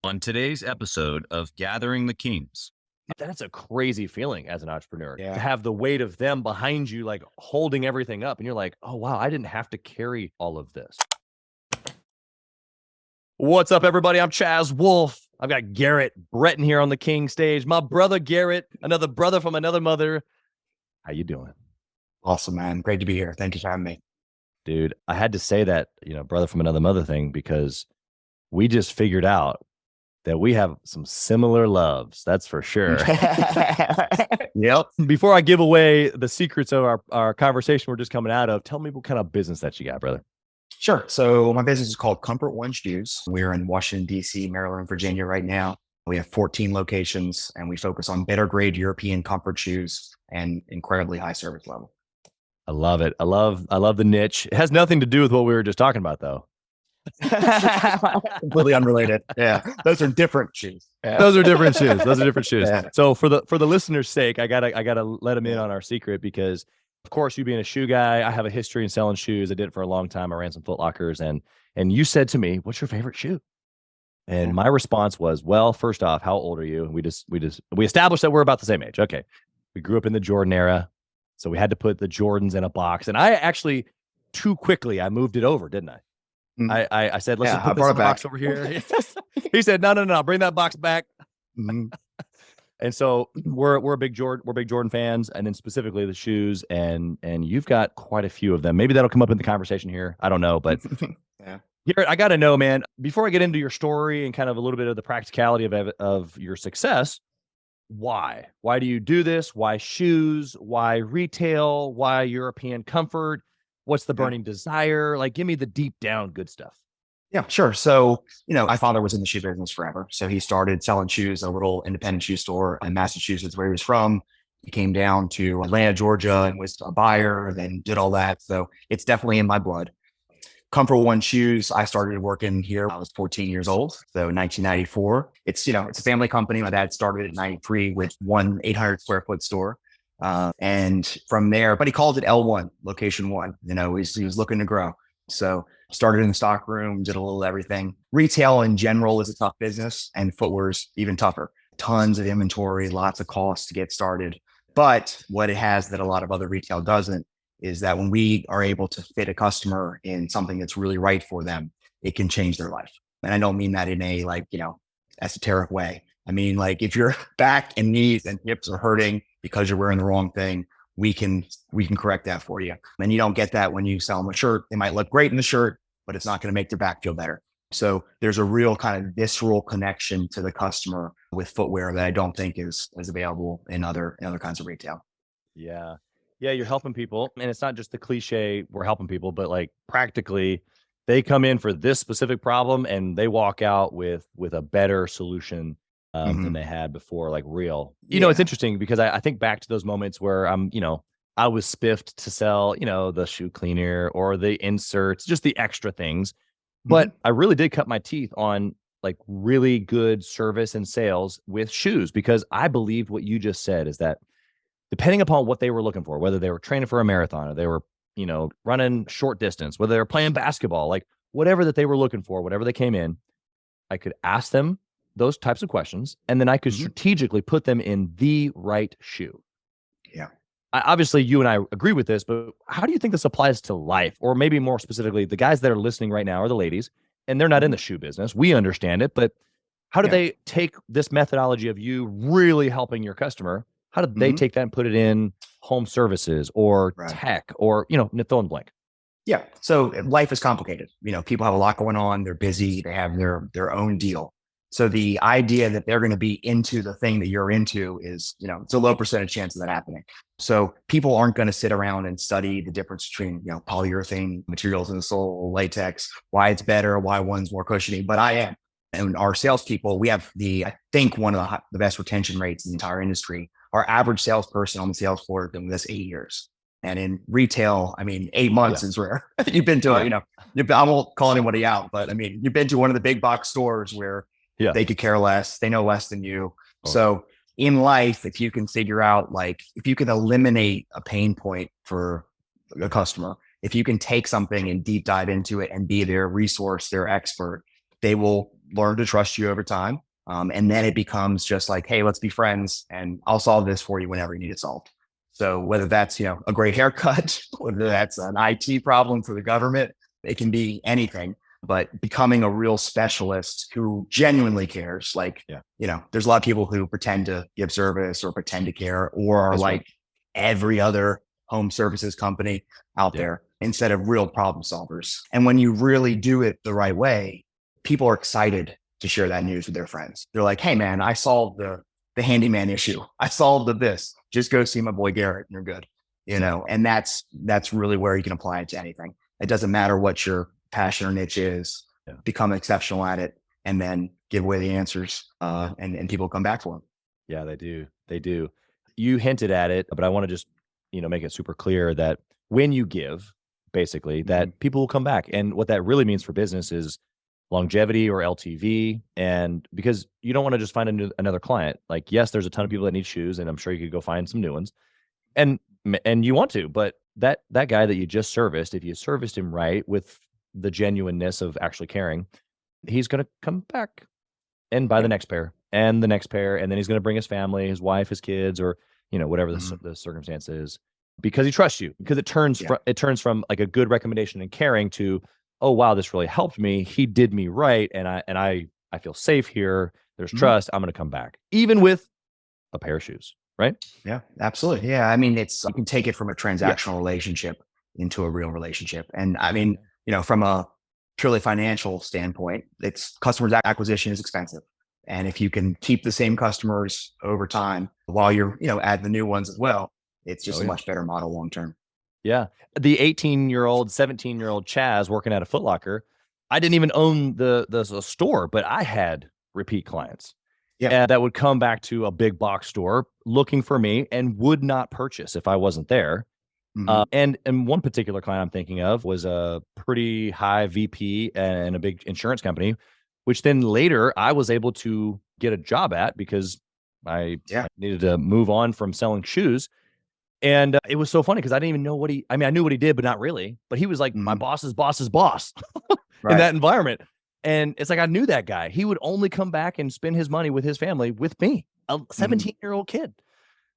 On today's episode of Gathering the Kings. That's a crazy feeling as an entrepreneur to Yeah. have the weight of them behind you, like holding everything up. And you're like, oh, wow, I didn't have to carry all of this. What's up, everybody? I'm Chaz Wolfe. I've got Garrett Breton here on the King stage. My brother, Garrett, another brother from another mother. How you doing? Awesome, man. Great to be here. Thank you for having me. Dude, I had to say that, brother from another mother thing because we just figured out that we have some similar loves. That's for sure. Yep. Before I give away the secrets of our conversation we're just coming out of, tell me what kind of business that you got, brother. Sure. So my business is called Comfort One Shoes. We're in Washington, D.C., Maryland, Virginia right now. We have 14 locations and we focus on better grade European comfort shoes and incredibly high service level. I love it. I love the niche. It has nothing to do with what we were just talking about, though. Completely unrelated. Yeah. Those are different shoes. Yeah. Those are different shoes. Yeah. So for the listener's sake, I gotta let them in on our secret because, of course, you being a shoe guy, I have a history in selling shoes. I did it for a long time. I ran some Foot Lockers, and you said to me, "What's your favorite shoe?" And my response was, "Well, first off, how old are you?" And we established that we're about the same age. Okay, we grew up in the Jordan era, so we had to put the Jordans in a box. And I actually too quickly I moved it over, didn't I? I said, let's just put this in the box over here. He said, no, bring that box back. Mm-hmm. And so we're big Jordan fans, and then specifically the shoes, and you've got quite a few of them. Maybe that'll come up in the conversation here. I don't know, but Yeah. Garrett, I got to know, man, before I get into your story and kind of a little bit of the practicality of your success, why do you do this? Why shoes? Why retail? Why European comfort? What's the burning desire? Like, give me the deep down good stuff. Yeah, sure. So, my father was in the shoe business forever. So he started selling shoes at a little independent shoe store in Massachusetts where he was from. He came down to Atlanta, Georgia and was a buyer, then did all that. So it's definitely in my blood. Comfort One Shoes, I started working here. I was 14 years old. So 1994. It's a family company. My dad started at 93 with one 800 square foot store. And from there, but he called it L1, location one. He was looking to grow. So started in the stock room, did a little everything. Retail in general is a tough business, and footwear's even tougher. Tons of inventory, lots of costs to get started. But what it has that a lot of other retail doesn't is that when we are able to fit a customer in something that's really right for them, it can change their life. And I don't mean that in a esoteric way. I mean, like if your back and knees and hips are hurting because you're wearing the wrong thing, we can correct that for you. And you don't get that when you sell them a shirt. They might look great in the shirt, but it's not going to make their back feel better. So there's a real kind of visceral connection to the customer with footwear that I don't think is available in other kinds of retail. Yeah. Yeah. You're helping people. And it's not just the cliche, we're helping people, but like practically they come in for this specific problem and they walk out with a better solution than they had before, like real. It's interesting because I think back to those moments where I was spiffed to sell, the shoe cleaner or the inserts, just the extra things. But I really did cut my teeth on like really good service and sales with shoes because I believed what you just said is that depending upon what they were looking for, whether they were training for a marathon or they were, running short distance, whether they were playing basketball, like whatever that they were looking for, whatever they came in, I could ask them those types of questions, and then I could strategically put them in the right shoe. Yeah. Obviously, you and I agree with this, but how do you think this applies to life? Or maybe more specifically, the guys that are listening right now are the ladies, and they're not in the shoe business. We understand it, but how do they take this methodology of you really helping your customer? How do they take that and put it in home services or tech or, fill in the blank? Yeah. So life is complicated. People have a lot going on. They're busy. They have their own deal. So the idea that they're going to be into the thing that you're into is, it's a low percentage chance of that happening. So people aren't going to sit around and study the difference between, polyurethane materials in the sole, latex, why it's better, why one's more cushiony, but I am. And our salespeople, we have I think one of the best retention rates in the entire industry. Our average salesperson on the sales floor has been with us 8 years. And in retail, 8 months is rare. You've been to, I won't call anybody out, but you've been to one of the big box stores where they could care less. They know less than you. Oh. So in life, if you can figure out, if you can eliminate a pain point for a customer, if you can take something and deep dive into it and be their resource, their expert, they will learn to trust you over time. And then it becomes just like, hey, let's be friends and I'll solve this for you whenever you need it solved. So whether that's, a great haircut, whether that's an IT problem for the government, it can be anything, but becoming a real specialist who genuinely cares. Like, there's a lot of people who pretend to give service or pretend to care or are That's like right. every other home services company out there instead of real problem solvers. And when you really do it the right way, people are excited to share that news with their friends. They're like, hey man, I solved the handyman issue. I solved this. Just go see my boy Garrett and you're good. And that's really where you can apply it to anything. It doesn't matter what your passion or niche is, become exceptional at it and then give away the answers and people come back for them. Yeah, they do. They do. You hinted at it, but I want to just, make it super clear that when you give, basically, that people will come back. And what that really means for business is longevity or LTV. And because you don't want to just find another client. Like, yes, there's a ton of people that need shoes, and I'm sure you could go find some new ones. And you want to, but that guy that you just serviced, if you serviced him right with the genuineness of actually caring, he's going to come back and buy the next pair and the next pair. And then he's going to bring his family, his wife, his kids, or, whatever the circumstance is, because he trusts you, because it turns from like a good recommendation and caring to, oh, wow, this really helped me. He did me right. And I feel safe here. There's trust. I'm going to come back, even with a pair of shoes. Right? Yeah, absolutely. Yeah. I mean, you can take it from a transactional relationship into a real relationship. And I mean, from a purely financial standpoint, it's customers acquisition is expensive. And if you can keep the same customers over time while you're, add the new ones as well, it's just a much better model long term. Yeah. The 18-year-old, 17-year-old Chaz working at a Foot Locker, I didn't even own the store, but I had repeat clients. And that would come back to a big box store looking for me and would not purchase if I wasn't there. And one particular client I'm thinking of was a pretty high VP and a big insurance company, which then later I was able to get a job at because I needed to move on from selling shoes. And it was so funny because I didn't even know I knew what he did, but not really. But he was like my boss's boss's boss in that environment. And it's like, I knew that guy. He would only come back and spend his money with his family with me, a 17-year-old kid.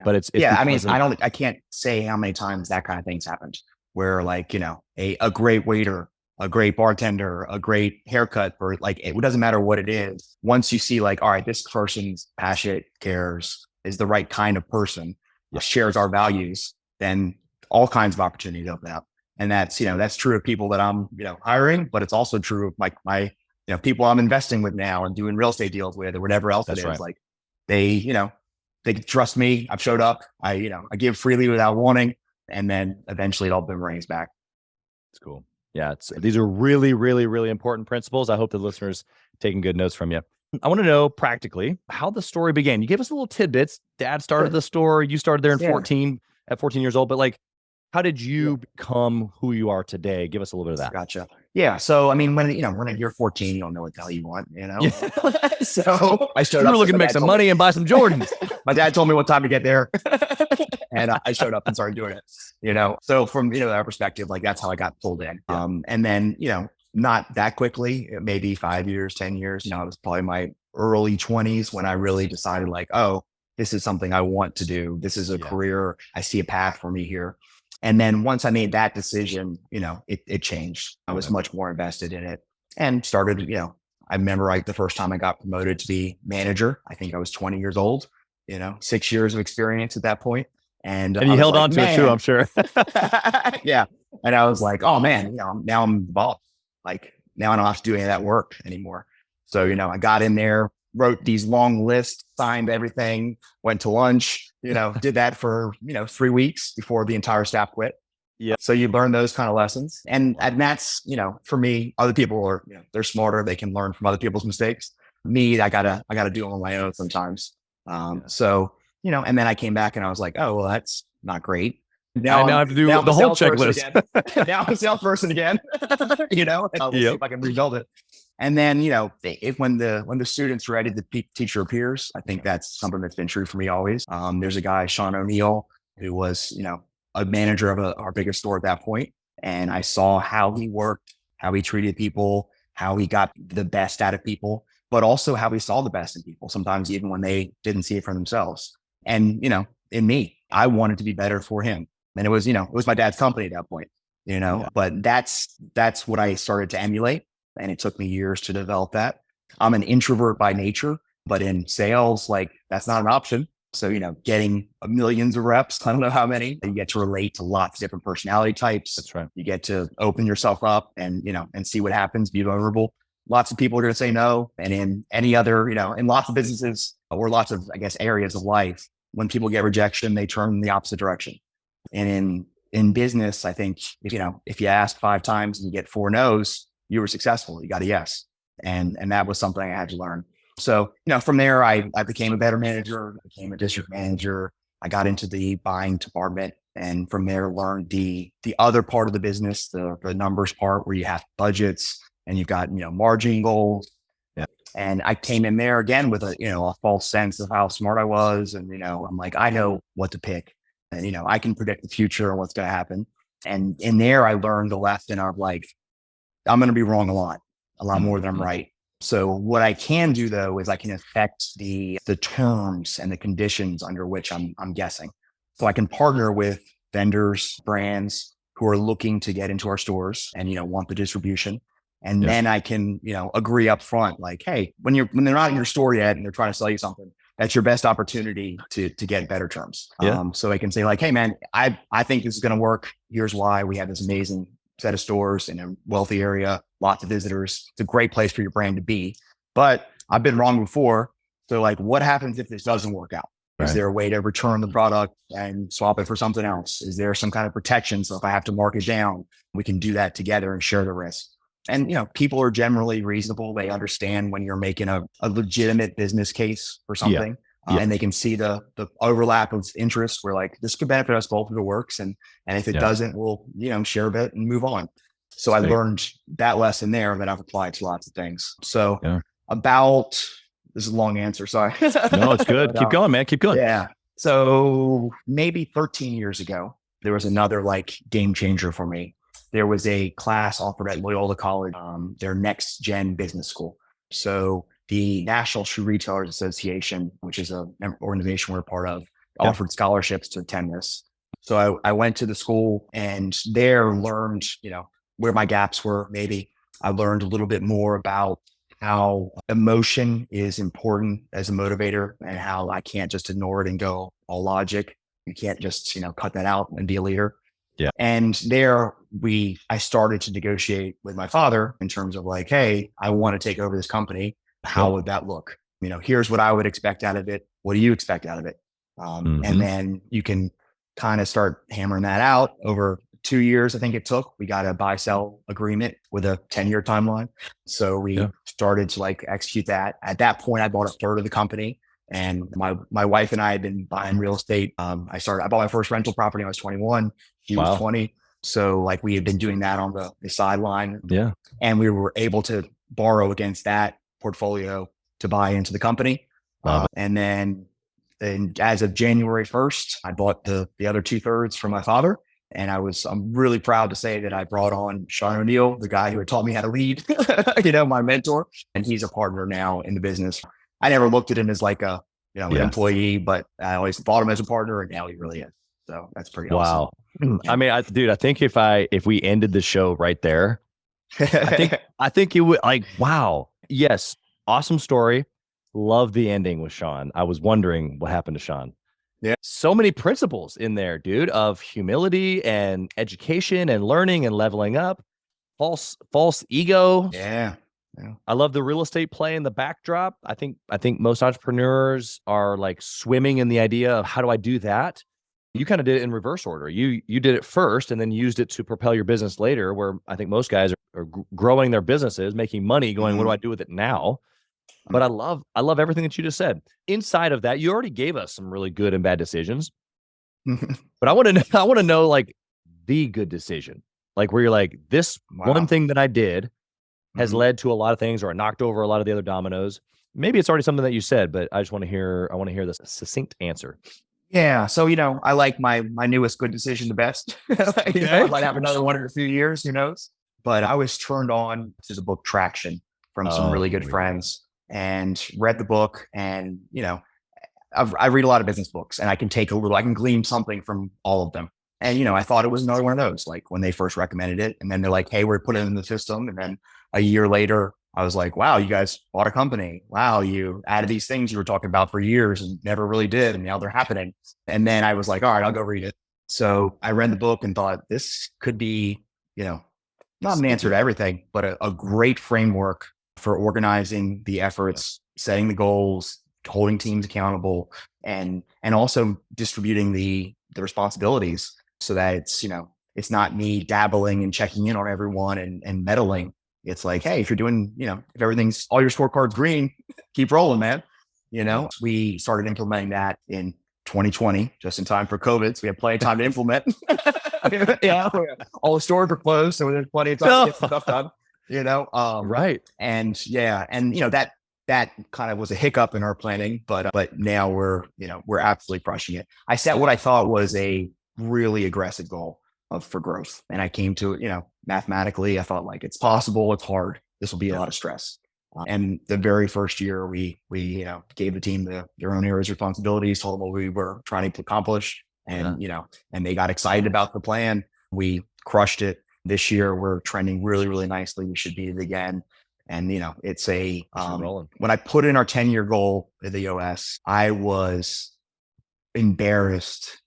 But it's I mean, I can't say how many times that kind of thing's happened where like, a great waiter, a great bartender, a great haircut, or like, it doesn't matter what it is. Once you see like, all right, this person's passionate, cares, is the right kind of person, shares our values, then all kinds of opportunities open up. And that's, that's true of people that I'm, hiring, but it's also true of my people I'm investing with now and doing real estate deals with or whatever else it is. Right. Like they trust me. I've showed up. I give freely without warning. And then eventually it all boomerangs back. It's cool. Yeah. These are really, really, really important principles. I hope the listeners taking good notes from you. I want to know practically how the story began. You gave us a little tidbits. Dad started the store. You started there at 14 years old, but like, how did you become who you are today? Give us a little bit of that. Gotcha. Yeah. So, I mean, when you're 14, you don't know what the hell you want, So I showed up. You were looking to make some money and buy some Jordans. My dad told me what time to get there. And I showed up and started doing it, So from, that perspective, like that's how I got pulled in. And then, not that quickly, maybe 5 years, 10 years, it was probably my early 20s when I really decided like, oh, this is something I want to do. This is a career. I see a path for me here. And then once I made that decision, it changed. I was much more invested in it and started, I remember like the first time I got promoted to be manager, I think I was 20 years old, 6 years of experience at that point. And you held on to it too, I'm sure. Yeah. And I was like, oh man, now I'm the boss. Like now I don't have to do any of that work anymore. So, I got in there, wrote these long lists, signed everything, went to lunch, did that for, 3 weeks before the entire staff quit. Yeah. So you learn those kind of lessons. And that's, for me, other people are, they're smarter. They can learn from other people's mistakes. Me, I gotta do them on my own sometimes. So, and then I came back and I was like, oh, well, that's not great. Now I have to do the whole checklist. Now I'm a salesperson again, and I'll see if I can rebuild it. And then, when the student's ready, the teacher appears. I think that's something that's been true for me always. There's a guy, Sean O'Neill, who was, a manager of our biggest store at that point. And I saw how he worked, how he treated people, how he got the best out of people. but also how he saw the best in people, sometimes even when they didn't see it for themselves. And, in me, I wanted to be better for him. And it was, it was my dad's company at that point, but that's what I started to emulate. And it took me years to develop that. I'm an introvert by nature, but in sales, like that's not an option. So, getting millions of reps, I don't know how many, you get to relate to lots of different personality types. That's right. You get to open yourself up and, and see what happens, be vulnerable. Lots of people are going to say no. And in any other, in lots of businesses or lots of, I guess, areas of life, when people get rejection, they turn in the opposite direction. And in business, I think, if you ask 5 times and you get 4 no's, you were successful. You got a yes. And that was something I had to learn. So, from there, I became a better manager, became a district manager. I got into the buying department, and from there learned the other part of the business, the numbers part, where you have budgets and you've got, margin goals. Yeah. And I came in there again with a false sense of how smart I was. And, I'm like, I know what to pick, and, I can predict the future and what's going to happen. And in there, I learned the lesson of like, I'm going to be wrong a lot more than I'm right. So what I can do though, is I can affect the terms and the conditions under which I'm guessing. So I can partner with vendors, brands who are looking to get into our stores and, want the distribution. And then I can, agree up front, like, hey, when they're not in your store yet and they're trying to sell you something, that's your best opportunity to get better terms. So I can say like, hey man, I think this is going to work. Here's why. We have this amazing set of stores in a wealthy area, lots of visitors. It's a great place for your brand to be, but I've been wrong before. So like, what happens if this doesn't work out? Right. Is there a way to return the product and swap it for something else? Is there some kind of protection? So if I have to mark it down, we can do that together and share the risk. And, people are generally reasonable. They understand when you're making a legitimate business case for something. And they can see the overlap of interest where like, this could benefit us both if it works. And if it doesn't, we'll, share a bit and move on. So I learned that lesson there that I've applied to lots of things. So this is a long answer. Sorry. No, it's good. Keep going, man. Keep going. Yeah. So maybe 13 years ago, there was another like game changer for me. There was a class offered at Loyola College, their next gen business school. So the National Shoe Retailers Association, which is an organization we're a part of, offered scholarships to attend this. So I went to the school and there learned, where my gaps were. Maybe I learned a little bit more about how emotion is important as a motivator and how I can't just ignore it and go all logic. You can't just, cut that out and be a leader. Yeah. And there I started to negotiate with my father in terms of like, hey, I want to take over this company. How would that look? Here's what I would expect out of it. What do you expect out of it? And then you can kind of start hammering that out over 2 years. I think it took, we got a buy sell agreement with a 10-year timeline. So we started to like execute that. At that point, I bought a third of the company, and my wife and I had been buying real estate. I bought my first rental property when I was 21. She was 20. So like we had been doing that on the sideline. Yeah. And we were able to borrow against that portfolio to buy into the company. And then as of January 1st, I bought the other 2/3 from my father. And I'm really proud to say that I brought on Sean O'Neill, the guy who had taught me how to lead, my mentor, and he's a partner now in the business. I never looked at him as like a, an employee, but I always thought him as a partner, and now he really is. So that's pretty awesome. Wow. I mean, I think if we ended the show right there, I think it would like, wow. Yes. Awesome story. Love the ending with Sean. I was wondering what happened to Sean. Yeah. So many principles in there, dude, of humility and education and learning and leveling up. False ego. Yeah. I love the real estate play in the backdrop. I think most entrepreneurs are like swimming in the idea of how do I do that? You kind of did it in reverse order. You did it first and then used it to propel your business later, where I think most guys are growing their businesses, making money, going, what do I do with it now? But I love everything that you just said. Inside of that, you already gave us some really good and bad decisions. But I want to know like the good decision, like where you're like, this one thing that I did has led to a lot of things, or it knocked over a lot of the other dominoes. Maybe it's already something that you said, but I want to hear this succinct answer. Yeah. So, I like my newest good decision the best. I might have another one in a few years, who knows? But I was turned on to the book Traction from some really good friends. and read the book. And, I read a lot of business books, and I can glean something from all of them. And, I thought it was another one of those, like when they first recommended it, and then they're like, hey, we're putting it in the system. And then a year later, I was like, wow, you guys bought a company. Wow, you added these things you were talking about for years and never really did. And now they're happening. And then I was like, all right, I'll go read it. So I read the book and thought this could be, not an answer to everything, but a great framework for organizing the efforts, setting the goals, holding teams accountable, and also distributing the responsibilities so that it's not me dabbling and checking in on everyone and meddling. It's like, hey, if you're doing, if all your scorecards green, keep rolling, man. We started implementing that in 2020, just in time for COVID. So we had plenty of time to implement. Yeah. All the stores were closed. So there's plenty of time to get stuff done, Right. And that kind of was a hiccup in our planning, but now we're absolutely crushing it. I set what I thought was a really aggressive goal for growth. And I came to it, mathematically, I thought like, it's possible, it's hard. This will be a lot of stress. And the very first year we gave the team their own areas of responsibilities, told them what we were trying to accomplish. And, and they got excited about the plan. We crushed it. This year we're trending really, really nicely. We should beat it again. And, it's when I put in our 10-year goal at the OS, I was embarrassed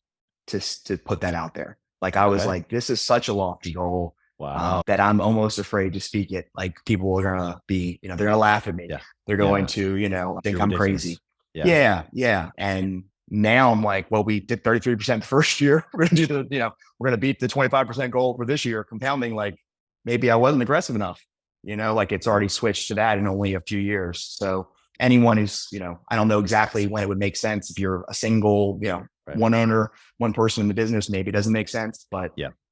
to put that out there. Like I was like, this is such a lofty goal. Wow. That I'm almost afraid to speak it. Like people are going to be, they're going to laugh at me. Yeah. They're going to, think I'm crazy. Yeah. And now I'm like, well, we did 33% the first year. We're going to do we're going to beat the 25% goal for this year, compounding. Like maybe I wasn't aggressive enough, like it's already switched to that in only a few years. So anyone who's, I don't know exactly when it would make sense. If you're a single, one owner, one person in the business, maybe it doesn't make sense.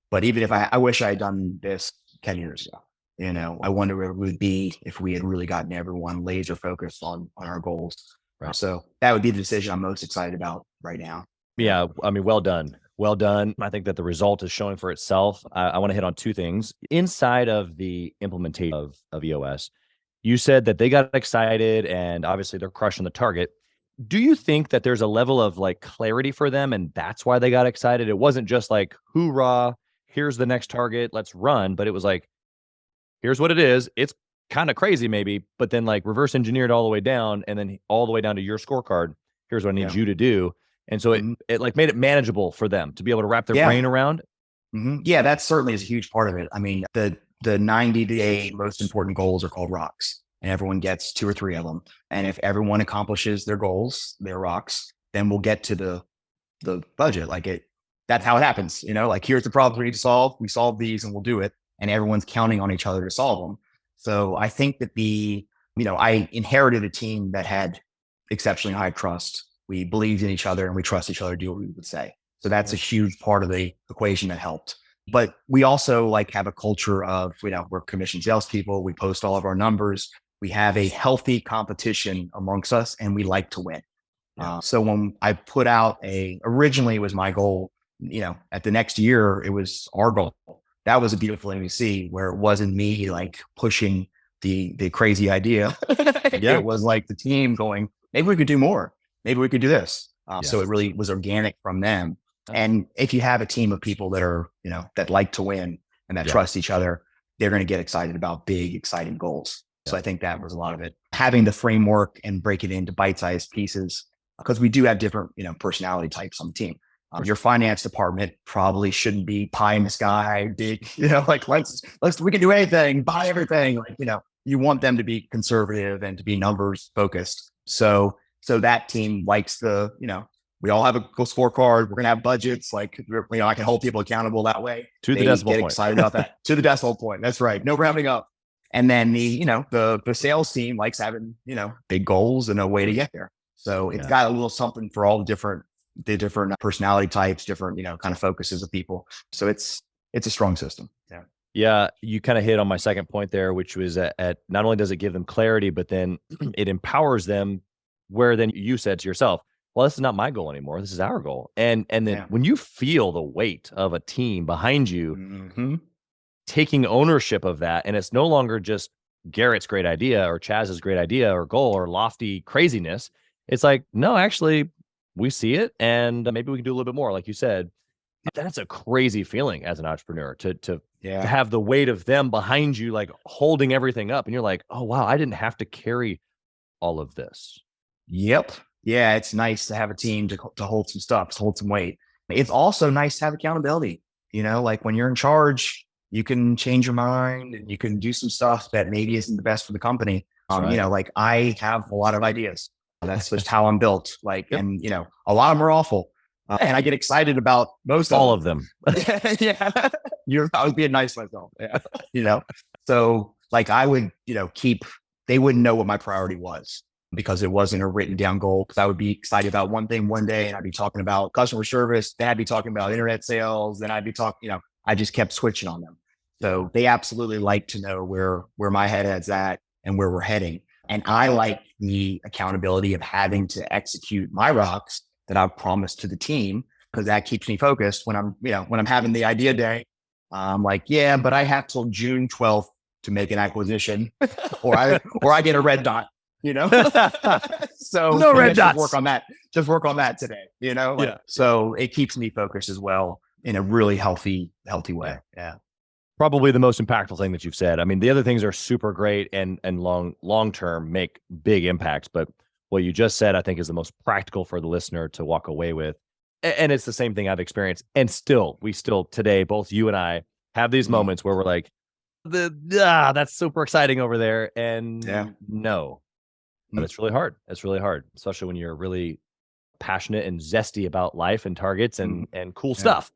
But even if I wish I had done this 10 years ago, I wonder where it would be if we had really gotten everyone laser focused on our goals. Right. So that would be the decision I'm most excited about right now. Yeah. I mean, well done. Well done. I think that the result is showing for itself. I want to hit on two things. Inside of the implementation of EOS, you said that they got excited and obviously they're crushing the target. Do you think that there's a level of like clarity for them and that's why they got excited? It wasn't just like, hoorah, here's the next target, let's run. But it was like, here's what it is. It's kind of crazy maybe, but then like reverse engineered all the way down and then all the way down to your scorecard. Here's what I need you to do. And so it like made it manageable for them to be able to wrap their brain around. Yeah, that certainly is a huge part of it. I mean, the 90-day most important goals are called rocks, and everyone gets 2 or 3 of them. And if everyone accomplishes their goals, their rocks, then we'll get to the budget. That's how it happens. Like here's the problem we need to solve. We solve these and we'll do it. And everyone's counting on each other to solve them. So I think that I inherited a team that had exceptionally high trust. We believed in each other and we trust each other to do what we would say. So that's a huge part of the equation that helped. But we also have a culture of, we're commissioned salespeople. We post all of our numbers. We have a healthy competition amongst us and we like to win. So when I put out originally it was my goal, at the next year, it was our goal. That was a beautiful thing to see where it wasn't me pushing the crazy idea. It was like the team going, maybe we could do more. Maybe we could do this. So it really was organic from them. And if you have a team of people that are, that like to win and that trust each other, they're going to get excited about big, exciting goals. So I think that was a lot of it. Having the framework and break it into bite-sized pieces, because we do have different, personality types on the team. Your finance department probably shouldn't be pie in the sky, big, we can do anything, buy everything. You want them to be conservative and to be numbers focused. So that team likes we all have a scorecard. We're going to have budgets. I can hold people accountable that way. To the decimal point. Excited about that. To the decimal point. That's right. No rounding up. And then the sales team likes having, big goals and a way to get there. So it's got a little something for all the different personality types, different, kind of focuses of people. So it's a strong system. Yeah. Yeah. You kind of hit on my second point there, which was at not only does it give them clarity, but then it empowers them where then you said to yourself, well, this is not my goal anymore. This is our goal. And then when you feel the weight of a team behind you, taking ownership of that, and it's no longer just Garrett's great idea or Chaz's great idea or goal or lofty craziness. It's like, no, actually, we see it and maybe we can do a little bit more. Like you said, that's a crazy feeling as an entrepreneur to Yeah. have the weight of them behind you, like holding everything up. And you're like, oh, wow, I didn't have to carry all of this. Yep. Yeah. It's nice to have a team to hold some stuff, to hold some weight. It's also nice to have accountability. Like when you're in charge, you can change your mind and you can do some stuff that maybe isn't the best for the company. Right. Like I have a lot of ideas. That's just how I'm built. Like, Yep. and a lot of them are awful. And I get excited about most All of them. Yeah. I was being nice to myself. Yeah. So like I would, they wouldn't know what my priority was because it wasn't a written down goal. Cause I would be excited about one thing one day and I'd be talking about customer service. Then I'd be talking about internet sales. Then I'd be talking, I just kept switching on them. So they absolutely like to know where my head's at and where we're heading. And I like the accountability of having to execute my rocks that I've promised to the team, because that keeps me focused when I'm having the idea day. I'm like, yeah, but I have till June 12th to make an acquisition or I get a red dot, so no red dots. Just work on that today, Yeah. So it keeps me focused as well in a really healthy way. Yeah. Probably the most impactful thing that you've said. I mean, the other things are super great and long term make big impacts, but what you just said, I think, is the most practical for the listener to walk away with. And it's the same thing I've experienced. And we still today, both you and I have these moments where we're like, that's super exciting over there. And no, but it's really hard. It's really hard, especially when you're really passionate and zesty about life and targets and cool stuff.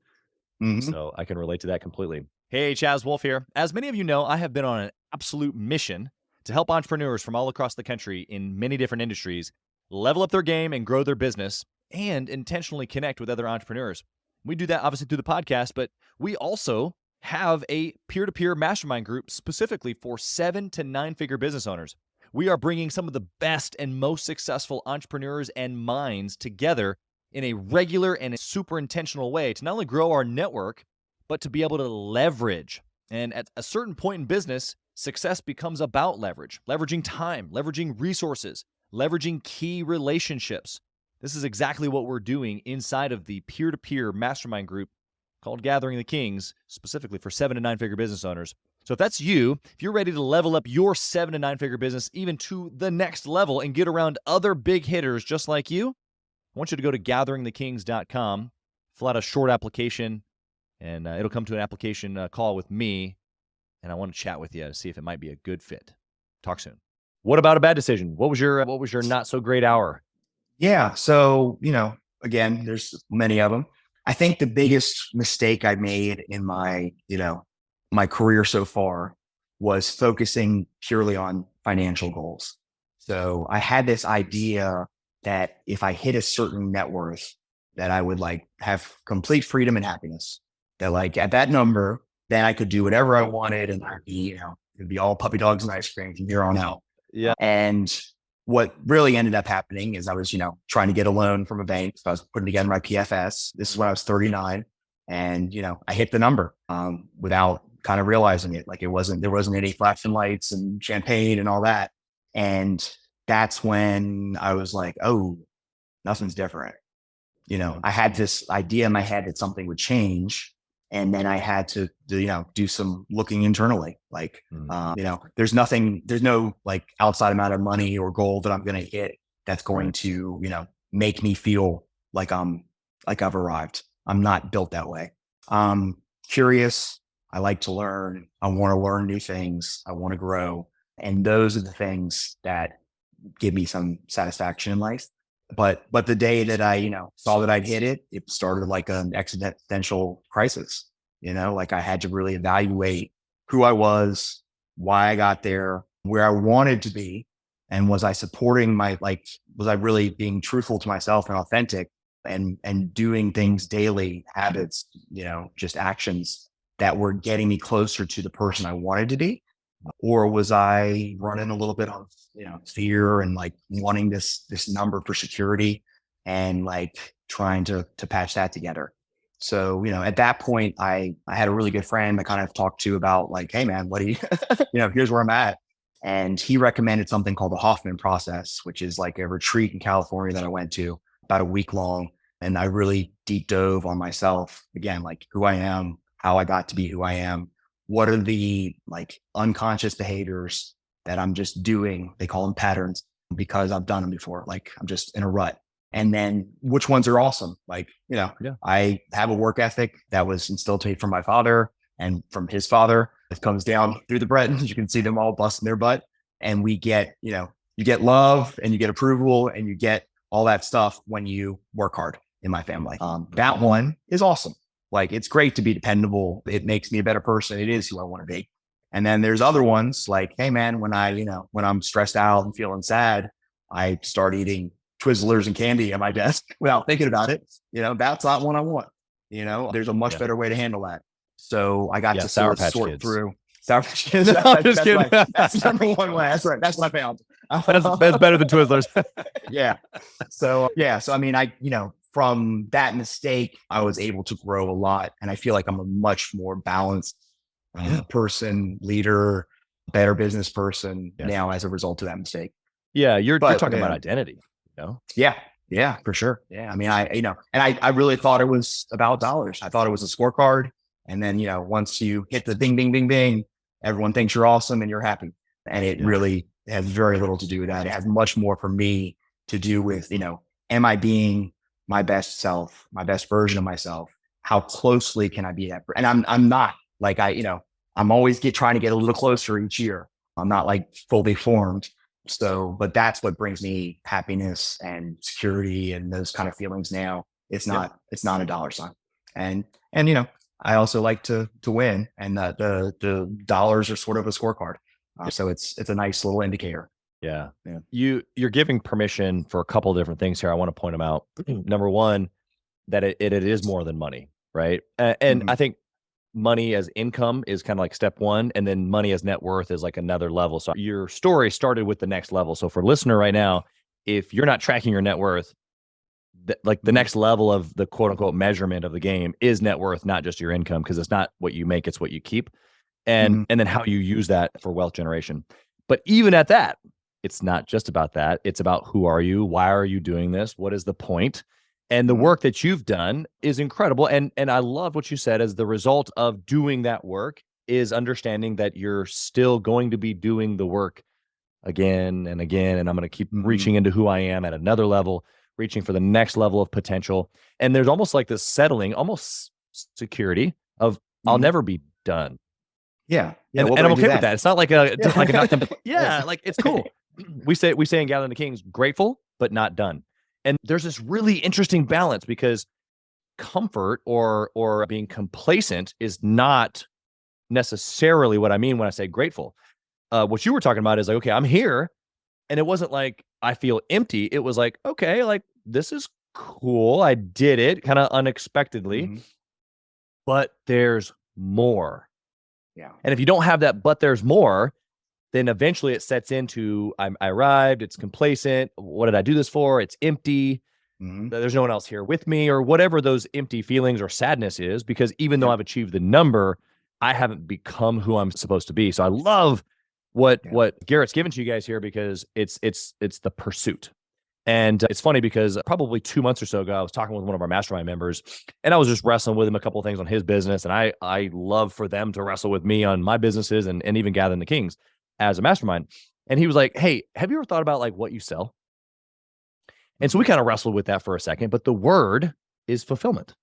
So I can relate to that completely. Hey, Chaz Wolfe here. As many of you know, I have been on an absolute mission to help entrepreneurs from all across the country in many different industries level up their game and grow their business and intentionally connect with other entrepreneurs. We do that obviously through the podcast, but we also have a peer-to-peer mastermind group specifically for 7 to 9-figure business owners. We are bringing some of the best and most successful entrepreneurs and minds together in a regular and a super intentional way to not only grow our network, but to be able to leverage. And at a certain point in business, success becomes about leveraging time, leveraging resources, leveraging key relationships. This is exactly what we're doing inside of the peer-to-peer mastermind group called Gathering the Kings, specifically for 7 to 9-figure business owners. So if that's you, if you're ready to level up your 7 to 9-figure business even to the next level and get around other big hitters just like you, I want you to go to gatheringthekings.com, fill out a short application, and it'll come to an application call with me, and I want to chat with you to see if it might be a good fit. Talk soon. What about a bad decision? What was your not so great hour? Yeah. So, again, there's many of them. I think the biggest mistake I made in my career so far was focusing purely on financial goals. So I had this idea that if I hit a certain net worth, that I would like have complete freedom and happiness. That like at that number, then I could do whatever I wanted and I'd be, it'd be all puppy dogs and ice cream from here on out. Yeah. And what really ended up happening is I was, trying to get a loan from a bank. So I was putting together my PFS. This is when I was 39. And, I hit the number without kind of realizing it. Like there wasn't any flashing lights and champagne and all that. And that's when I was like, oh, nothing's different. I had this idea in my head that something would change. And then I had to, do some looking internally. Like, there's no like outside amount of money or goal that I'm going to hit that's going to, make me feel like I've arrived. I'm not built that way. Curious. I like to learn. I want to learn new things. I want to grow. And those are the things that give me some satisfaction in life. But the day that I, saw that I'd hit it, it started like an existential crisis. Like I had to really evaluate who I was, why I got there, where I wanted to be. And was I supporting was I really being truthful to myself and authentic and doing things daily, habits, just actions that were getting me closer to the person I wanted to be? Or was I running a little bit on, fear and like wanting this number for security and like trying to patch that together? So, at that point, I had a really good friend I kind of talked to about like, hey man, what do you, here's where I'm at. And he recommended something called the Hoffman process, which is like a retreat in California that I went to about a week long. And I really deep dove on myself again, like who I am, how I got to be who I am. What are the like unconscious behaviors that I'm just doing? They call them patterns because I've done them before. Like I'm just in a rut. And then which ones are awesome? Like, I have a work ethic that was instilled to me from my father and from his father. It comes down through the Bretons. You can see them all busting their butt. And we get, you get love and you get approval and you get all that stuff when you work hard in my family. That one is awesome. Like it's great to be dependable. It makes me a better person. It is who I want to be. And then there's other ones like, hey man, when I'm stressed out and feeling sad, I start eating Twizzlers and candy at my desk without thinking about it. That's not what I want. There's a much better way to handle that. So I got to Sour sort Patch Kids. through Sour Patch Kids. No, I'm just kidding. That's number one way. That's right. That's what I found. That's better than Twizzlers. Yeah. So I mean, from that mistake, I was able to grow a lot. And I feel like I'm a much more balanced person, leader, better business person now as a result of that mistake. Yeah. You're talking about identity. Yeah, for sure. Yeah. I mean, I really thought it was about dollars. I thought it was a scorecard. And then, once you hit the ding, ding, ding, ding, everyone thinks you're awesome and you're happy. And it really has very little to do with that. It has much more for me to do with, am I being my best self, my best version of myself? How closely can I be that? And I'm not like, I'm always trying to get a little closer each year. I'm not like fully formed. So, but that's what brings me happiness and security and those kind of feelings now. It's not a dollar sign. And I also like to win, and the dollars are sort of a scorecard. So it's a nice little indicator. Yeah. You're giving permission for a couple of different things here. I want to point them out. Number one, that it is more than money, right? And I think money as income is kind of like step one, and then money as net worth is like another level. So your story started with the next level. So for a listener right now, if you're not tracking your net worth, like the next level of the quote unquote measurement of the game is net worth, not just your income, because it's not what you make, it's what you keep. And then how you use that for wealth generation. But even at that, it's not just about that. It's about who are you? Why are you doing this? What is the point? And the work that you've done is incredible. And I love what you said as the result of doing that work is understanding that you're still going to be doing the work again and again. And I'm going to keep reaching into who I am at another level, reaching for the next level of potential. And there's almost like this settling, almost security of I'll never be done. Yeah. And I'm okay with that. It's not like like it's cool. We say in Gathering the Kings, grateful, but not done. And there's this really interesting balance because comfort or being complacent is not necessarily what I mean when I say grateful. What you were talking about is like, okay, I'm here. And it wasn't like I feel empty. It was like, okay, like this is cool. I did it kind of unexpectedly, but there's more. Yeah. And if you don't have that, but there's more, then eventually it sets into I arrived, it's complacent. What did I do this for? It's empty. There's no one else here with me, or whatever those empty feelings or sadness is, because even though I've achieved the number, I haven't become who I'm supposed to be. So I love what Garrett's given to you guys here, because it's the pursuit. And it's funny because probably 2 months or so ago, I was talking with one of our mastermind members, and I was just wrestling with him a couple of things on his business. And I love for them to wrestle with me on my businesses and even Gathering the Kings as a mastermind. And he was like, hey, have you ever thought about like what you sell? And so we kind of wrestled with that for a second, but the word is fulfillment.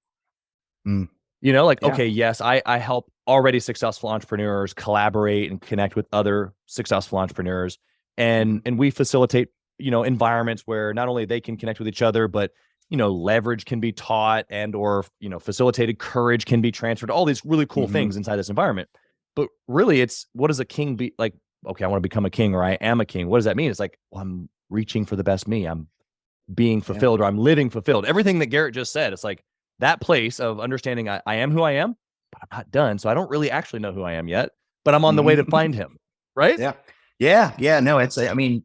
Okay, yes, I help already successful entrepreneurs collaborate and connect with other successful entrepreneurs. And we facilitate, environments where not only they can connect with each other, but, leverage can be taught or facilitated courage can be transferred, all these really cool things inside this environment. But really it's, what does a king be like? Okay, I want to become a king, or I am a king. What does that mean? It's like, well, I'm reaching for the best me. I'm being fulfilled, or I'm living fulfilled. Everything that Garrett just said, it's like that place of understanding I am who I am, but I'm not done. So I don't really actually know who I am yet, but I'm on the way to find him. Right? Yeah. No, it's,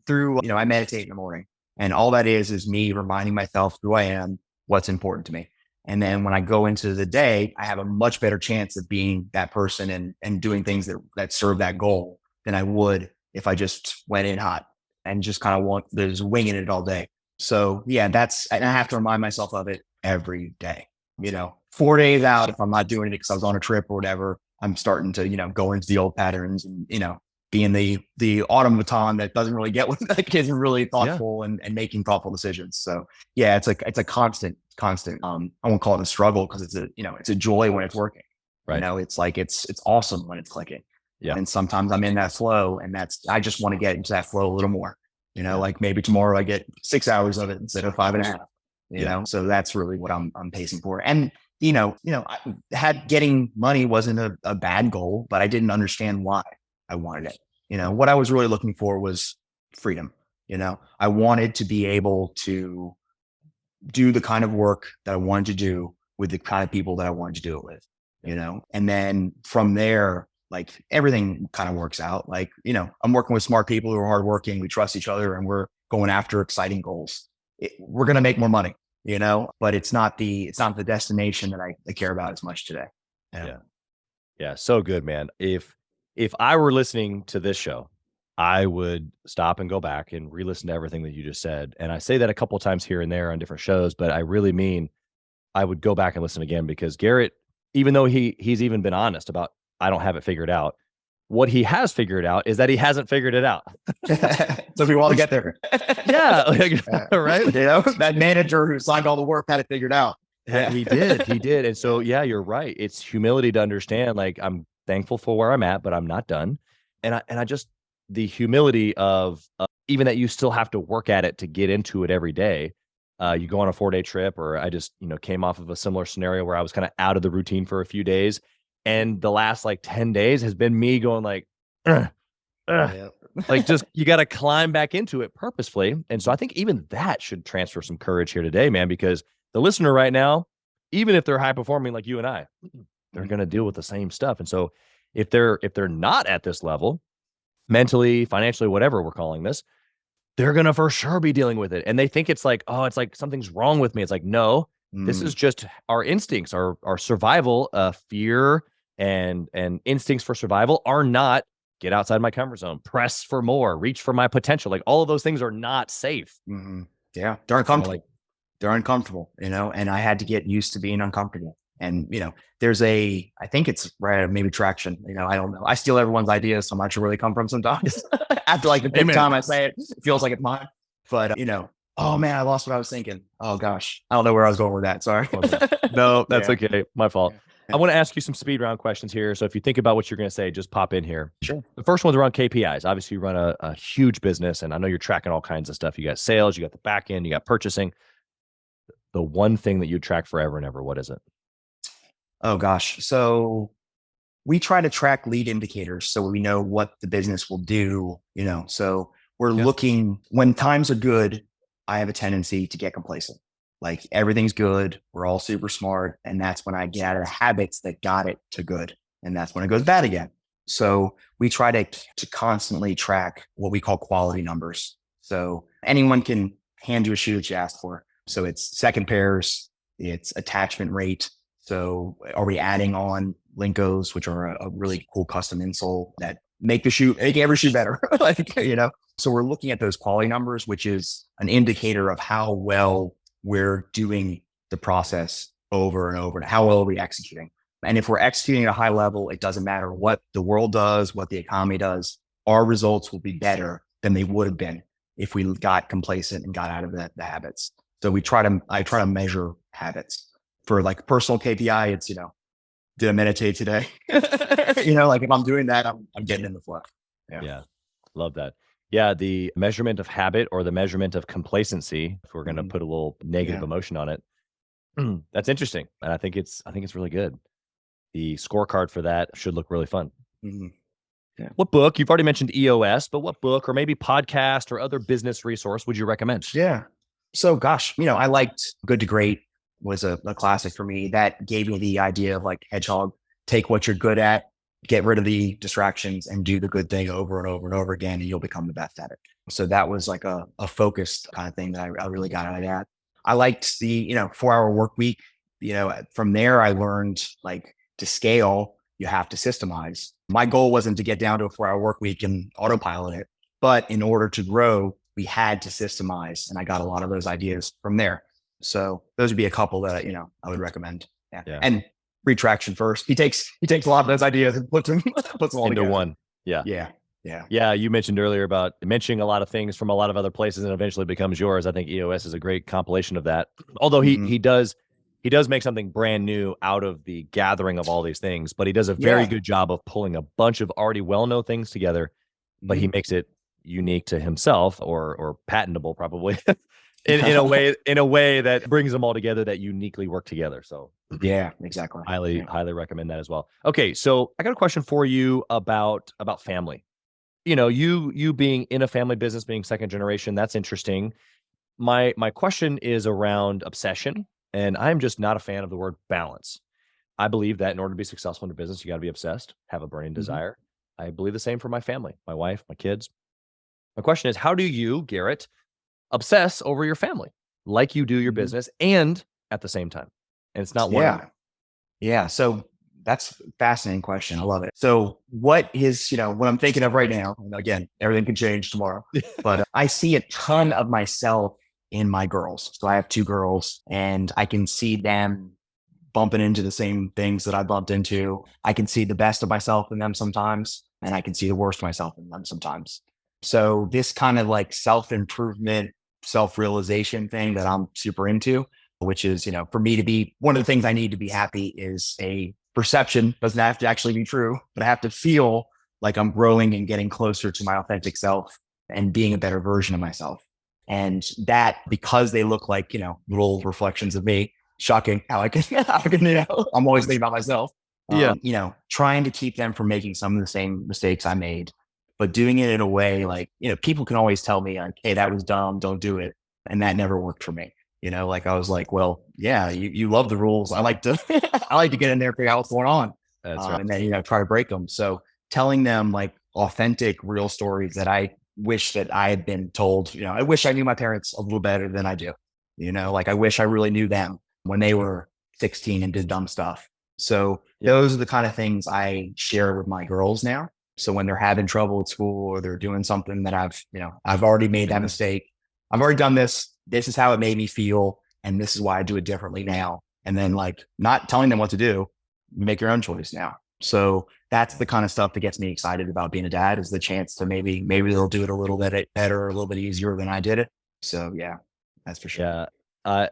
through, I meditate in the morning, and all that is me reminding myself who I am, what's important to me. And then when I go into the day, I have a much better chance of being that person and doing things that serve that goal than I would if I just went in hot and just kind of there's winging it all day. So yeah, and I have to remind myself of it every day, 4 days out, if I'm not doing it because I was on a trip or whatever, I'm starting to, go into the old patterns and, being the automaton that doesn't really get what the kids are really thoughtful and making thoughtful decisions. So yeah, it's a constant, I won't call it a struggle because it's a joy when it's working. Right. It's like, it's awesome when it's clicking. Yeah. And sometimes I'm in that flow and I just want to get into that flow a little more, like maybe tomorrow I get 6 hours of it instead of 5.5, you know? So that's really what I'm pacing for. And, getting money wasn't a bad goal, but I didn't understand why I wanted it. What I was really looking for was freedom. I wanted to be able to do the kind of work that I wanted to do with the kind of people that I wanted to do it with, and then from there, like everything kind of works out. Like, I'm working with smart people who are hardworking. We trust each other and we're going after exciting goals. We're going to make more money, but it's not the destination that I care about as much today. Yeah. So good, man. If I were listening to this show, I would stop and go back and re-listen to everything that you just said. And I say that a couple of times here and there on different shows, but I really mean I would go back and listen again because Garrett, even though he's even been honest about I don't have it figured out, what he has figured out is that he hasn't figured it out. So if we want to get there. Yeah. Right. That manager who signed all the work had it figured out. Yeah. He did. And so, yeah, you're right. It's humility to understand, like, I'm thankful for where I'm at, but I'm not done. And I just, the humility of even that you still have to work at it to get into it every day. You go on a 4-day trip, or I just, came off of a similar scenario where I was kind of out of the routine for a few days. And the last like 10 days has been me going like, like just, you got to climb back into it purposefully. And so I think even that should transfer some courage here today, man, because the listener right now, even if they're high performing like you and I, they're going to deal with the same stuff. And so if they're not at this level, mentally, financially, whatever we're calling this, they're going to for sure be dealing with it. And they think it's like, oh, it's like something's wrong with me. It's like, no, this is just our instincts, our survival, fear and instincts for survival are not get outside my comfort zone, press for more, reach for my potential. Like all of those things are not safe. Yeah. They're uncomfortable. They're uncomfortable, and I had to get used to being uncomfortable. And, there's I think it's right, maybe traction, I don't know. I steal everyone's ideas, so I'm not sure where they come from sometimes. After like the fifth time I say it, it feels like it's mine. But, oh man, I lost what I was thinking. Oh gosh, I don't know where I was going with that. Sorry. No, that's okay. My fault. I want to ask you some speed round questions here. So if you think about what you're going to say, just pop in here. Sure. The first one's around KPIs. Obviously, you run a huge business, and I know you're tracking all kinds of stuff. You got sales, you got the back end, you got purchasing. The one thing that you track forever and ever, what is it? Oh gosh. So we try to track lead indicators so we know what the business will do, so we're looking when times are good. I have a tendency to get complacent. Like everything's good. We're all super smart. And that's when I get out of the habits that got it to good. And that's when it goes bad again. So we try to constantly track what we call quality numbers. So anyone can hand you a shoe that you asked for. So it's second pairs, it's attachment rate. So are we adding on Linkos, which are a really cool custom insole that make every shoe better? So we're looking at those quality numbers, which is an indicator of how well we're doing the process over and over and how well are we executing. And if we're executing at a high level, it doesn't matter what the world does, what the economy does, our results will be better than they would have been if we got complacent and got out of the habits. So I try to measure habits. For like personal KPI, it's, did I meditate today? Like if I'm doing that, I'm getting in the flow. Yeah. Love that. Yeah. The measurement of habit or the measurement of complacency, if we're going to put a little negative emotion on it, that's interesting. And I think it's really good. The scorecard for that should look really fun. Yeah. What book, you've already mentioned EOS, but what book or maybe podcast or other business resource would you recommend? Yeah. So gosh, I liked Good to Great was a classic for me. That gave me the idea of like hedgehog, take what you're good at, get rid of the distractions and do the good thing over and over and over again, and you'll become the best at it. So that was like a focused kind of thing that I really got out of that. I liked the, 4-hour work week. From there, I learned like to scale, you have to systemize. My goal wasn't to get down to a 4-hour work week and autopilot it, but in order to grow, we had to systemize. And I got a lot of those ideas from there. So those would be a couple that, I would recommend. Yeah. And retraction first. He takes a lot of those ideas and puts them all into together. one. Yeah. Yeah. You mentioned earlier about mentioning a lot of things from a lot of other places and eventually becomes yours. I think EOS is a great compilation of that. Although he does make something brand new out of the gathering of all these things, but he does a very good job of pulling a bunch of already well-known things together, but he makes it unique to himself or patentable probably in a way that brings them all together that uniquely work together. So yeah, exactly. Highly recommend that as well. Okay. So I got a question for you about family. You being in a family business, being second generation, that's interesting. My question is around obsession, and I'm just not a fan of the word balance. I believe that in order to be successful in a business, you got to be obsessed, have a burning desire. I believe the same for my family, my wife, my kids. My question is, how do you, Garrett, obsess over your family like you do your business and at the same time? And it's not one. Yeah. So that's a fascinating question. I love it. So what I'm thinking of right now, and again, everything can change tomorrow, but I see a ton of myself in my girls. So I have 2 girls and I can see them bumping into the same things that I bumped into. I can see the best of myself in them sometimes, and I can see the worst of myself in them sometimes. So this kind of like self-improvement, self-realization thing that I'm super into, which is, for me to be, one of the things I need to be happy is a perception. Doesn't have to actually be true, but I have to feel like I'm growing and getting closer to my authentic self and being a better version of myself. And that, because they look like, little reflections of me, shocking how I can, I'm always thinking about myself. Trying to keep them from making some of the same mistakes I made, but doing it in a way like, people can always tell me like, hey, that was dumb, don't do it. And that never worked for me. Like I was like, well, yeah, you love the rules. I like to, get in there and figure out what's going on. That's right. And then, try to break them. So telling them like authentic, real stories that I wish that I had been told, I wish I knew my parents a little better than I do. Like I wish I really knew them when they were 16 and did dumb stuff. So those are the kind of things I share with my girls now. So when they're having trouble at school or they're doing something that I've already made that mistake. I've already done this. This is how it made me feel. And this is why I do it differently now. And then like not telling them what to do, make your own choice now. So that's the kind of stuff that gets me excited about being a dad, is the chance to maybe they'll do it a little bit better, a little bit easier than I did it. So yeah, that's for sure. Yeah.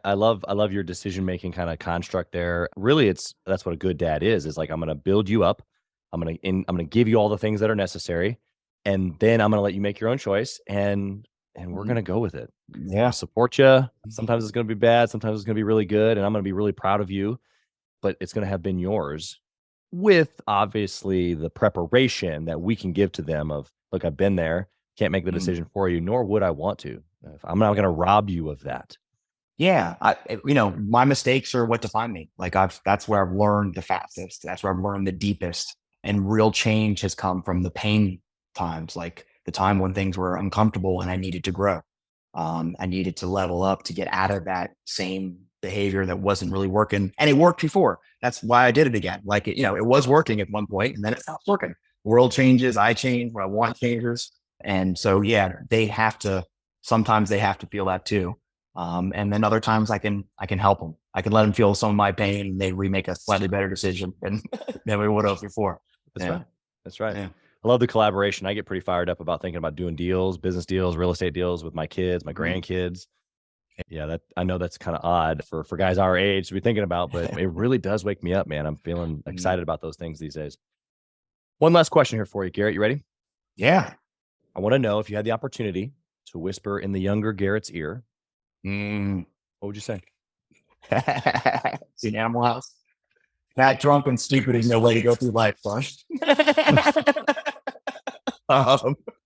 I love your decision-making kind of construct there. Really, that's what a good dad is like, I'm going to build you up. I'm going to give you all the things that are necessary. And then I'm going to let you make your own choice. And we're going to go with it. Yeah. I'll support you. Sometimes it's going to be bad. Sometimes it's going to be really good. And I'm going to be really proud of you, but it's going to have been yours with obviously the preparation that we can give to them of, look, I've been there, can't make the decision for you, nor would I want to. I'm not going to rob you of that. Yeah. My mistakes are what define me. Like that's where I've learned the fastest. That's where I've learned the deepest, and real change has come from the pain times, like the time when things were uncomfortable and I needed to grow. I needed to level up to get out of that same behavior that wasn't really working. And it worked before. That's why I did it again. Like, it was working at one point and then it stopped working. World changes. I change. What I want changes. And so, yeah, sometimes they have to feel that too. And then other times I can help them. I can let them feel some of my pain and they remake a slightly better decision than we would have before. That's right. Yeah. I love the collaboration. I get pretty fired up about thinking about doing deals, business deals, real estate deals with my kids, my grandkids. Yeah, I know that's kind of odd for guys our age to be thinking about, but it really does wake me up, man. I'm feeling excited about those things these days. One last question here for you, Garrett. You ready? Yeah. I want to know, if you had the opportunity to whisper in the younger Garrett's ear, what would you say? See an Animal House. Fat, drunk, and stupid is no way to go through life, son.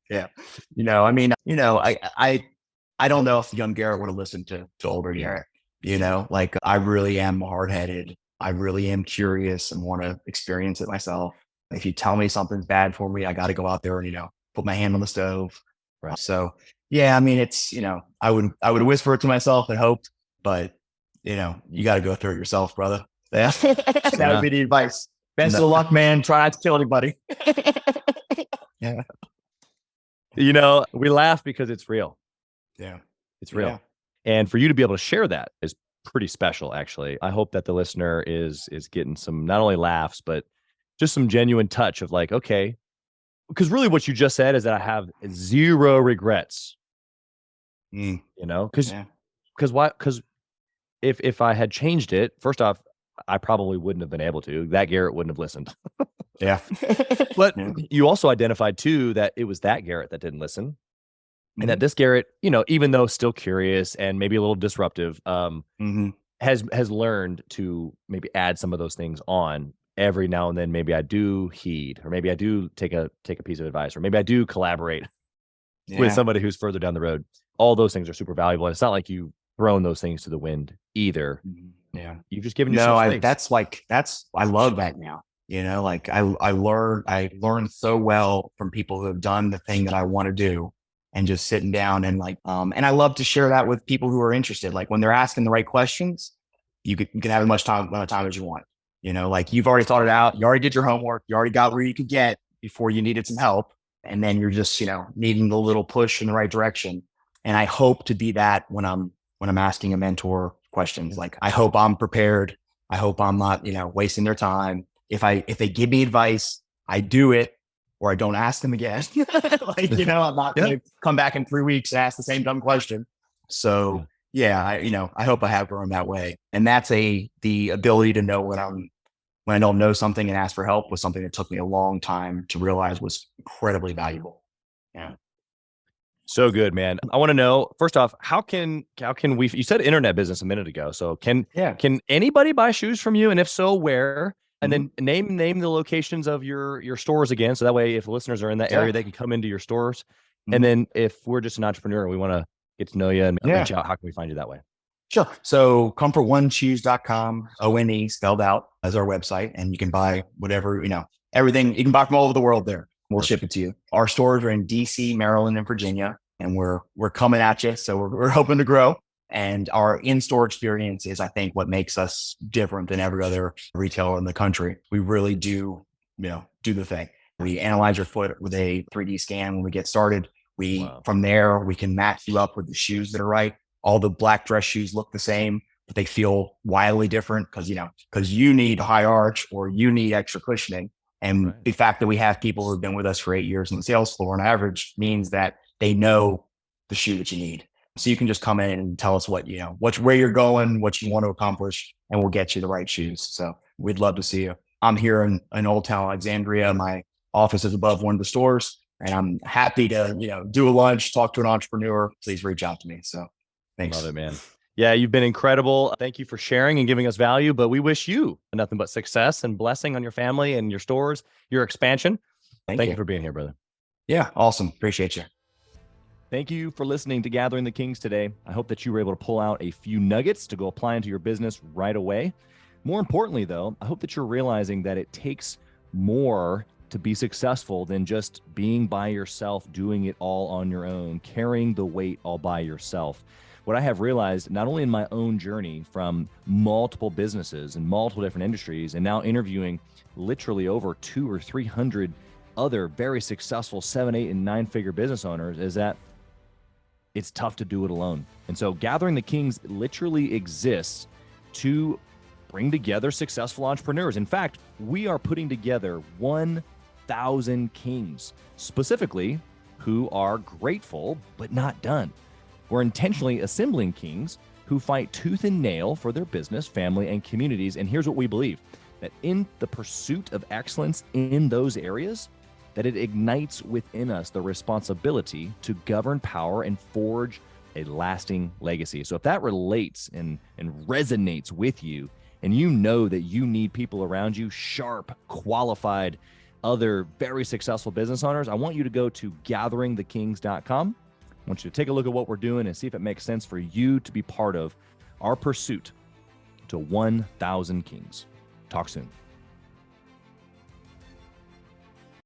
Yeah. I don't know if young Garrett would have listened to older Garrett. Like I really am hard-headed. I really am curious and want to experience it myself. If you tell me something's bad for me, I got to go out there and, put my hand on the stove. Right. So yeah, it's, I would whisper it to myself and hope, but you got to go through it yourself, brother. Yeah. That would be the advice. Best of luck, man. Try not to kill anybody. Yeah. We laugh because it's real. Yeah. It's real. Yeah. And for you to be able to share that is pretty special, actually. I hope that the listener is getting some, not only laughs, but just some genuine touch of like, okay, because really what you just said is that I have zero regrets, because why? Because if I had changed it, first off, I probably wouldn't have been able to. That Garrett wouldn't have listened. Yeah. But you also identified too that it was that Garrett that didn't listen. And that this Garrett, even though still curious and maybe a little disruptive, has learned to maybe add some of those things on every now and then. Maybe I do heed, or maybe I do take a piece of advice, or maybe I do collaborate with somebody who's further down the road. All those things are super valuable. And it's not like you've thrown those things to the wind either. Yeah. You've just given yourself space. I love that now. Like I learned so well from people who have done the thing that I want to do, and just sitting down and and I love to share that with people who are interested. Like when they're asking the right questions, you can have as much amount of time as you want. Like you've already thought it out. You already did your homework. You already got where you could get before you needed some help. And then you're just, needing the little push in the right direction. And I hope to be that when I'm asking a mentor questions. Like, I hope I'm prepared. I hope I'm not, wasting their time. If they give me advice, I do it, or I don't ask them again. I'm not going to come back in 3 weeks and ask the same dumb question. So I hope I have grown that way. And that's the ability to know when I don't know something and ask for help was something that took me a long time to realize was incredibly valuable. Yeah. So good, man. I want to know, first off, how can we, you said internet business a minute ago. So can anybody buy shoes from you? And if so, where? And then name the locations of your stores again. So that way, if listeners are in that area, they can come into your stores. And then if we're just an entrepreneur, we want to get to know you and reach out, how can we find you that way? Sure. So comfortoneshoes.com, ONE spelled out, as our website. And you can buy whatever, everything you can buy from all over the world there. We'll ship it to you. Our stores are in DC, Maryland, and Virginia, and we're coming at you. So we're hoping to grow. And our in-store experience is, I think, what makes us different than every other retailer in the country. We really do, do the thing. We analyze your foot with a 3D scan when we get started. From there, we can match you up with the shoes that are right. All the black dress shoes look the same, but they feel wildly different because you need high arch or you need extra cushioning. And the fact that we have people who've been with us for 8 years on the sales floor on average means that they know the shoe that you need. So you can just come in and tell us where you're going, what you want to accomplish, and we'll get you the right shoes. So we'd love to see you. I'm here in Old Town Alexandria. My office is above one of the stores, and I'm happy to, do a lunch, talk to an entrepreneur. Please reach out to me. So thanks. Love it, man. Yeah, you've been incredible. Thank you for sharing and giving us value, but we wish you nothing but success and blessing on your family and your stores, your expansion. Thank you for being here, brother. Yeah, awesome. Appreciate you. Thank you for listening to Gathering the Kings today. I hope that you were able to pull out a few nuggets to go apply into your business right away. More importantly, though, I hope that you're realizing that it takes more to be successful than just being by yourself, doing it all on your own, carrying the weight all by yourself. What I have realized, not only in my own journey from multiple businesses and multiple different industries, and now interviewing literally over 200 or 300 other very successful 7, 8, and 9-figure business owners, is that it's tough to do it alone. And so Gathering the Kings literally exists to bring together successful entrepreneurs. In fact, we are putting together 1,000 kings, specifically who are grateful but not done. We're intentionally assembling kings who fight tooth and nail for their business, family, and communities. And here's what we believe, that in the pursuit of excellence in those areas, that it ignites within us the responsibility to govern power and forge a lasting legacy. So if that relates and resonates with you, and you know that you need people around you, sharp, qualified, other very successful business owners, I want you to go to gatheringthekings.com. I want you to take a look at what we're doing and see if it makes sense for you to be part of our pursuit to 1,000 kings. Talk soon.